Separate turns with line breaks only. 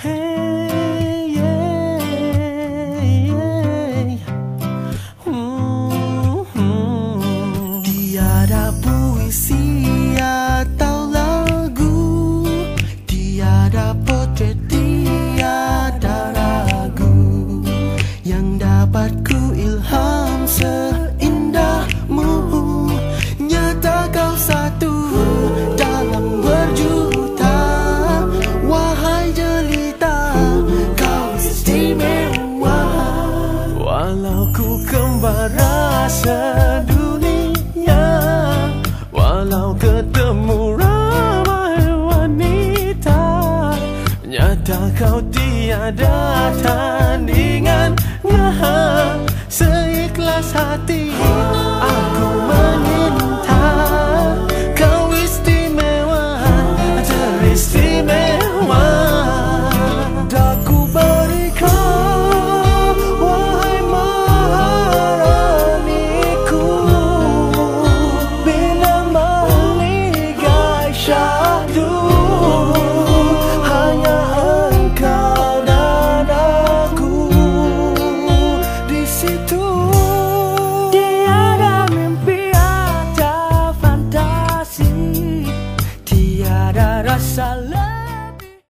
Hey, yeah, yeah. Tiada puisi atau lagu, tiada potret, tiada ragu yang dapat ku ilham seindahmu. Nyata kau satu dalam berjuta, wahai jelita, kau istimewa. Walau ku kembara sedunia, walau ketemu ramai wanita, nyata kau tiada tandingan. Seikhlas hati